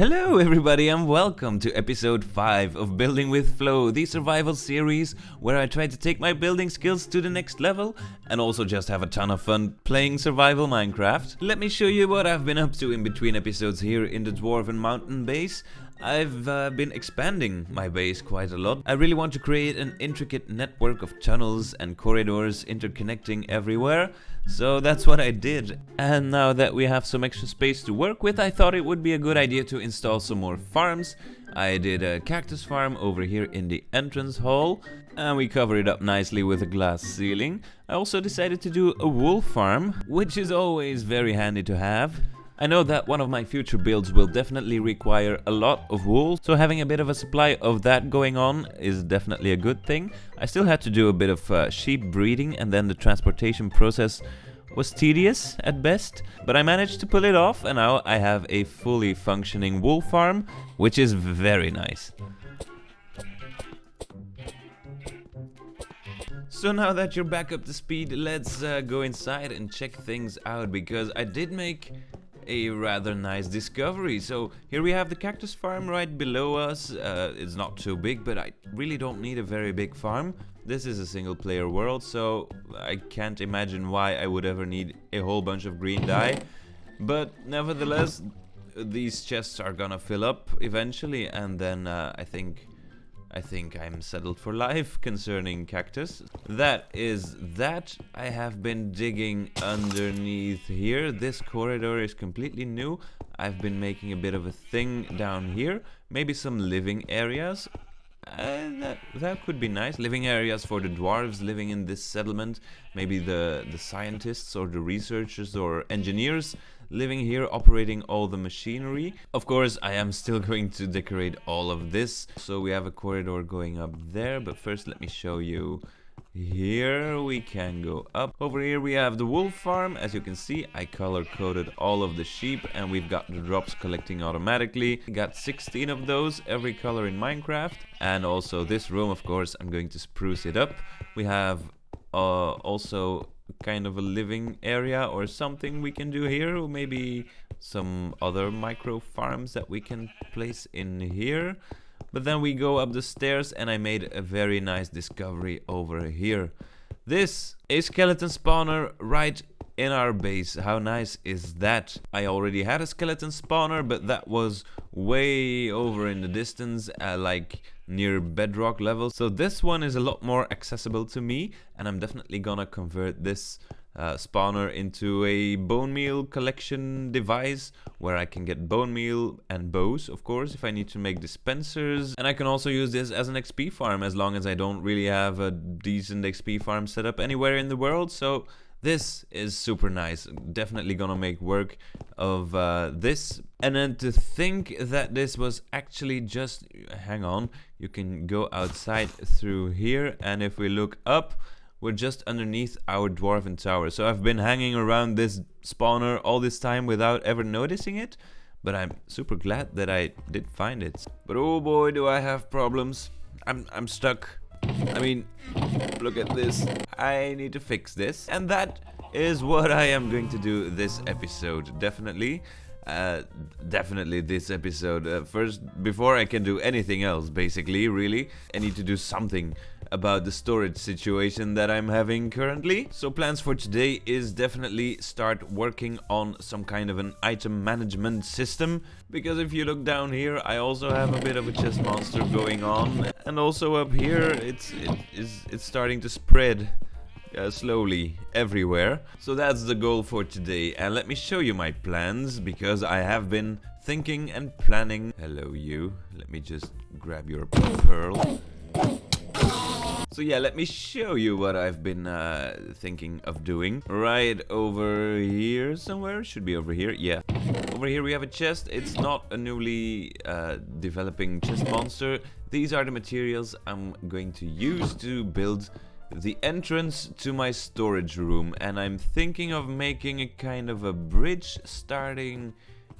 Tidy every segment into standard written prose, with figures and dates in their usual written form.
Hello everybody and welcome to episode 5 of Building with Flow, the survival series where I try to take my building skills to the next level and also just have a ton of fun playing survival Minecraft. Let me show you what I've been up to in between episodes here in the Dwarven Mountain base. I've been expanding my base quite a lot. I really want to create an intricate network of tunnels and corridors interconnecting everywhere. So that's what I did. And now that we have some extra space to work with, I thought it would be a good idea to install some more farms. I did a cactus farm over here in the entrance hall, and we covered it up nicely with a glass ceiling. I also decided to do a wool farm, which is always very handy to have. I know that one of my future builds will definitely require a lot of wool, so having a bit of a supply of that going on is definitely a good thing. I still had to do a bit of sheep breeding, and then the transportation process was tedious at best, but I managed to pull it off, and now I have a fully functioning wool farm, which is very nice. So now that you're back up to speed, let's go inside and check things out, because I did make a rather nice discovery. So here we have the cactus farm right below us. It's not too big, but I really don't need a very big farm. This is a single player world, so I can't imagine why I would ever need a whole bunch of green dye. But nevertheless, these chests are gonna fill up eventually, and then I think I'm settled for life concerning cactus. That is that. I have been digging underneath here. This corridor is completely new. I've been making a bit of a thing down here. Maybe some living areas. That could be nice. Living areas for the dwarves living in this settlement. Maybe the scientists or the researchers or engineers living here, operating all the machinery. Of course, I am still going to decorate all of this. So we have a corridor going up there, but first let me show you. Here we can go up. Over here we have the wool farm. As you can see, I color coded all of the sheep, and we've got the drops collecting automatically. We got 16 of those, every color in Minecraft. And also this room, of course, I'm going to spruce it up. We have also kind of a living area or something we can do here, or maybe some other micro farms that we can place in here. But then we go up the stairs, and I made a very nice discovery over here. This is a skeleton spawner right in our base. How nice is that? I already had a skeleton spawner, but that was way over in the distance, like near bedrock level. So this one is a lot more accessible to me, and I'm definitely gonna convert this spawner into a bone meal collection device where I can get bone meal and bows, of course, if I need to make dispensers. And I can also use this as an XP farm, as long as I don't really have a decent XP farm set up anywhere in the world. So this is super nice. Definitely gonna make work of this. And then to think that this was actually just, hang on, you can go outside through here, and if we look up, we're just underneath our dwarven tower. So I've been hanging around this spawner all this time without ever noticing it, but I'm super glad that I did find it. But oh boy, do I have problems. I'm stuck. I mean, look at this. I need to fix this, and that is what I am going to do this episode. Definitely this episode. First, before I can do anything else, basically, really, I need to do something about the storage situation that I'm having currently. So plans for today is definitely start working on some kind of an item management system, because if you look down here, I also have a bit of a chest monster going on, and also up here it's starting to spread slowly everywhere. So that's the goal for today, and let me show you my plans, because I have been thinking and planning. Hello you, let me just grab your pearl. So yeah, let me show you what I've been thinking of doing. Right over here somewhere, should be over here, yeah. Over here we have a chest. It's not a newly developing chest monster. These are the materials I'm going to use to build the entrance to my storage room, and I'm thinking of making a kind of a bridge starting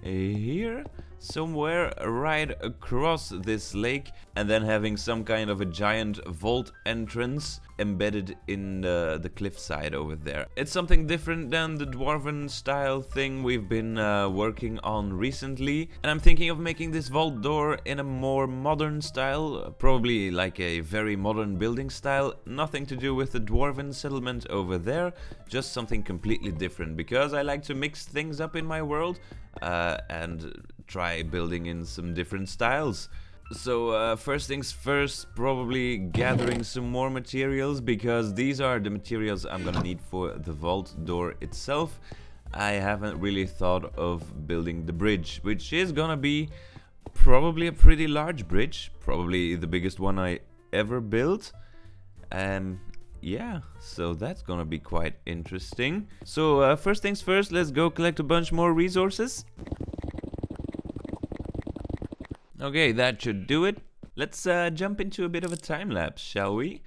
here. somewhere right across this lake, and then having some kind of a giant vault entrance embedded in the cliffside over there. It's something different than the dwarven style thing we've been working on recently, and I'm thinking of making this vault door in a more modern style, probably like a very modern building style, nothing to do with the dwarven settlement over there, just something completely different, because I like to mix things up in my world and try building in some different styles. So first things first, probably gathering some more materials, because these are the materials I'm gonna need for the vault door itself. I haven't really thought of building the bridge, which is gonna be probably a pretty large bridge, probably the biggest one I ever built. Yeah, so that's gonna be quite interesting. So first things first, let's go collect a bunch more resources. Okay, that should do it. Let's jump into a bit of a time lapse, shall we?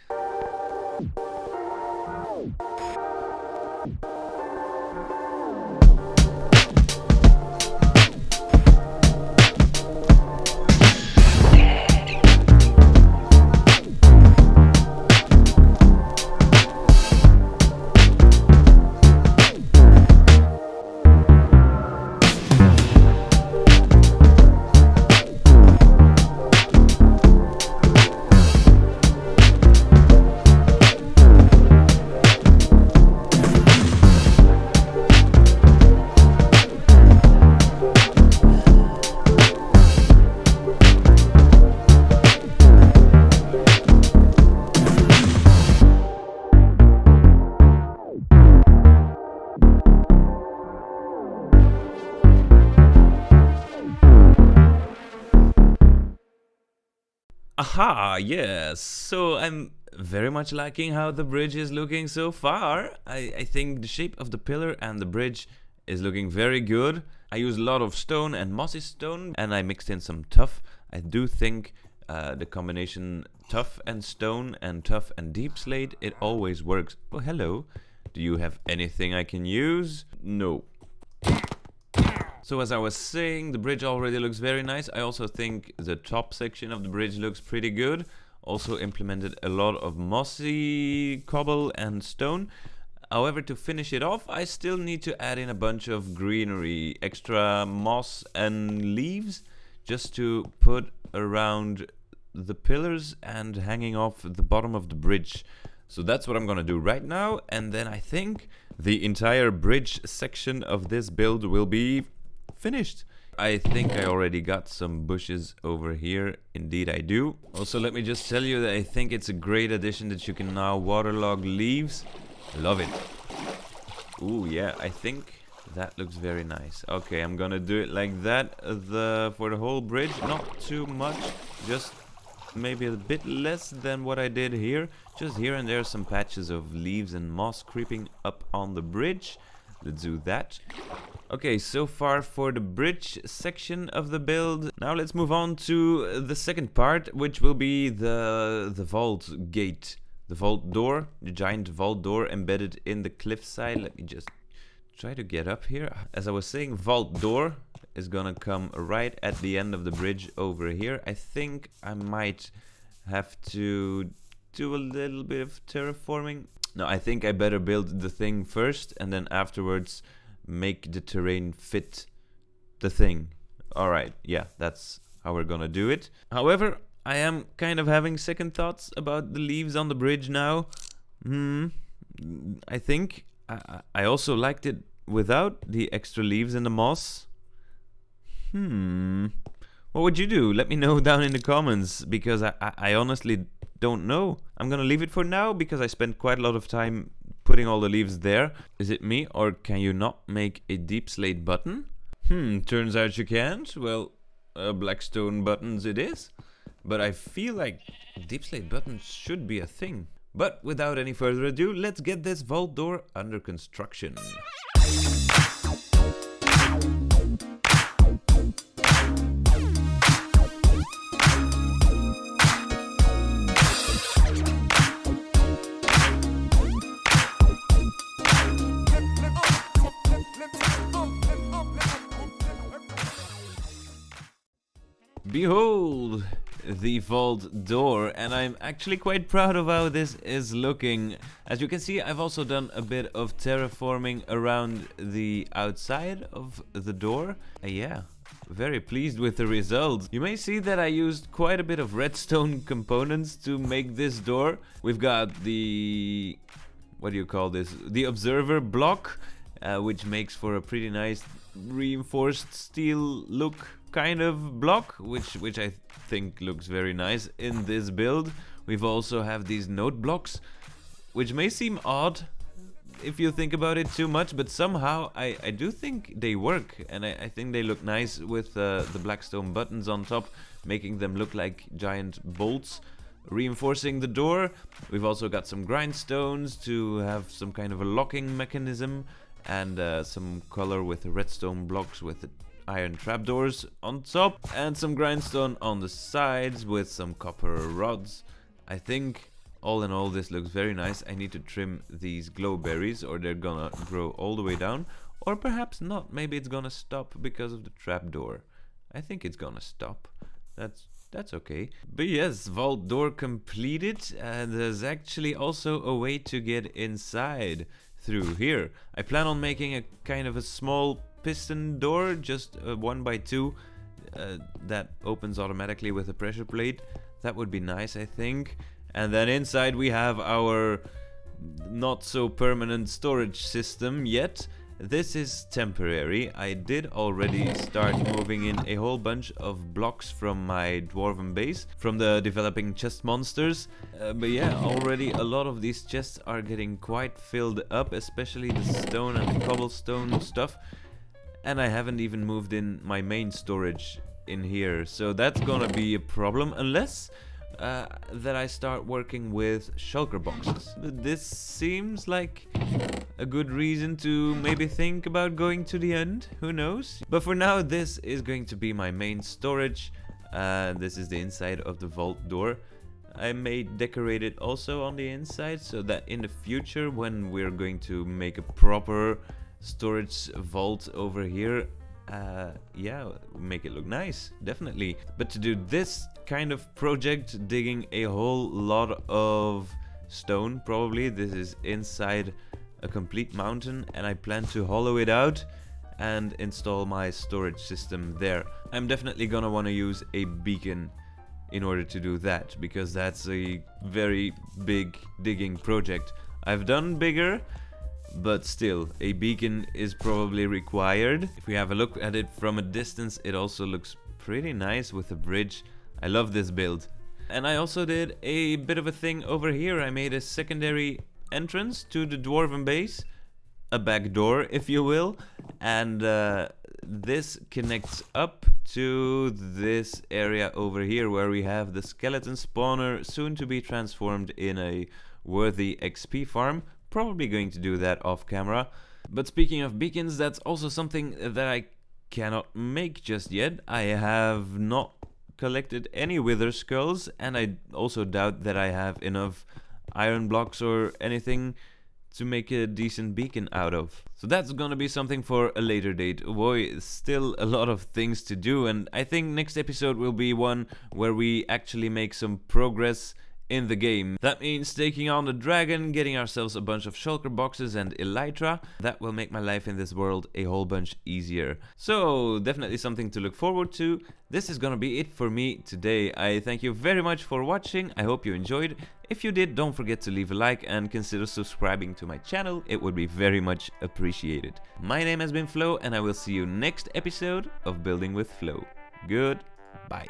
Aha, yes. So I'm very much liking how the bridge is looking so far. I think the shape of the pillar and the bridge is looking very good. I used a lot of stone and mossy stone, and I mixed in some tuff. I do think the combination tuff and stone and tuff and deep slate, it always works. Oh, hello. Do you have anything I can use? No. So as I was saying, the bridge already looks very nice. I also think the top section of the bridge looks pretty good. Also implemented a lot of mossy cobble and stone. However, to finish it off, I still need to add in a bunch of greenery, extra moss and leaves, just to put around the pillars and hanging off the bottom of the bridge. So that's what I'm gonna do right now, and then I think the entire bridge section of this build will be finished. I think I already got some bushes over here. Indeed I do. Also, let me just tell you that I think it's a great addition that you can now waterlog leaves. Love it. Ooh, yeah, I think that looks very nice. Okay, I'm gonna do it like that for the whole bridge. Not too much, just maybe a bit less than what I did here. Just here and there some patches of leaves and moss creeping up on the bridge. Let's do that. Okay, so far for the bridge section of the build. Now let's move on to the second part, which will be the vault gate. The vault door, the giant vault door embedded in the cliffside. Let me just try to get up here. As I was saying, vault door is gonna come right at the end of the bridge over here. I think I might have to do a little bit of terraforming. No, I think I better build the thing first and then afterwards make the terrain fit the thing. Alright, yeah, that's how we're gonna do it. However, I am kind of having second thoughts about the leaves on the bridge now. I think I also liked it without the extra leaves and the moss. What would you do? Let me know down in the comments, because I honestly don't know. I'm gonna leave it for now because I spent quite a lot of time putting all the leaves there. Is it me, or can you not make a deep slate button? Turns out you can't. Well, blackstone buttons it is. But I feel like deep slate buttons should be a thing. But without any further ado, let's get this vault door under construction. Behold the vault door, and I'm actually quite proud of how this is looking. As you can see, I've also done a bit of terraforming around the outside of the door. Yeah, very pleased with the results. You may see that I used quite a bit of redstone components to make this door. We've got the... what do you call this? The observer block, which makes for a pretty nice reinforced steel look kind of block, which I think looks very nice in this build. We've also have these note blocks, which may seem odd if you think about it too much, but somehow I do think they work, and I think they look nice with the black stone buttons on top, making them look like giant bolts reinforcing the door. We've also got some grindstones to have some kind of a locking mechanism, and some color with the redstone blocks with the iron trapdoors on top, and some grindstone on the sides with some copper rods. I think all in all this looks very nice. I need to trim these glow berries or they're gonna grow all the way down, or perhaps not. Maybe it's gonna stop because of the trapdoor. I think it's gonna stop. That's okay. But yes, vault door completed, and there's actually also a way to get inside through here. I plan on making a kind of a small piston door, just 1x2, that opens automatically with a pressure plate. That would be nice, I think. And then inside we have our not so permanent storage system yet. This is temporary. I did already start moving in a whole bunch of blocks from my dwarven base, from the developing chest monsters. But yeah, already a lot of these chests are getting quite filled up, especially the stone and the cobblestone stuff. And I haven't even moved in my main storage in here, so that's gonna be a problem unless that I start working with shulker boxes. This seems like a good reason to maybe think about going to the end, who knows? But for now, this is going to be my main storage. This is the inside of the vault door. I may decorate it also on the inside, so that in the future, when we're going to make a proper storage vault over here, yeah, make it look nice, definitely. But to do this kind of project, digging a whole lot of stone, probably this is inside a complete mountain, and I plan to hollow it out and install my storage system there. I'm definitely gonna want to use a beacon in order to do that, because that's a very big digging project. I've done bigger, but still, a beacon is probably required. If we have a look at it from a distance, it also looks pretty nice with a bridge. I love this build. And I also did a bit of a thing over here. I made a secondary entrance to the dwarven base, a back door if you will, and this connects up to this area over here where we have the skeleton spawner, soon to be transformed in a worthy XP farm. Probably going to do that off camera. But speaking of beacons, that's also something that I cannot make just yet. I have not collected any wither skulls, and I also doubt that I have enough iron blocks or anything to make a decent beacon out of. So that's gonna be something for a later date. Oh boy, still a lot of things to do, and I think next episode will be one where we actually make some progress in the game. That means taking on the dragon, getting ourselves a bunch of shulker boxes and elytra. That will make my life in this world a whole bunch easier. So definitely something to look forward to. This is gonna be it for me today. I thank you very much for watching. I hope you enjoyed. If you did, don't forget to leave a like and consider subscribing to my channel. It would be very much appreciated. My name has been Flo, and I will see you next episode of Building with Flo. Goodbye.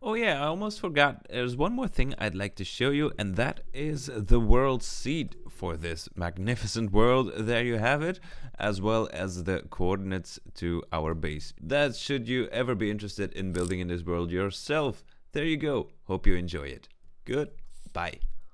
Oh yeah, I almost forgot. There's one more thing I'd like to show you, and that is the world seed for this magnificent world. There you have it, as well as the coordinates to our base. That should you ever be interested in building in this world yourself. There you go. Hope you enjoy it. Good. Bye.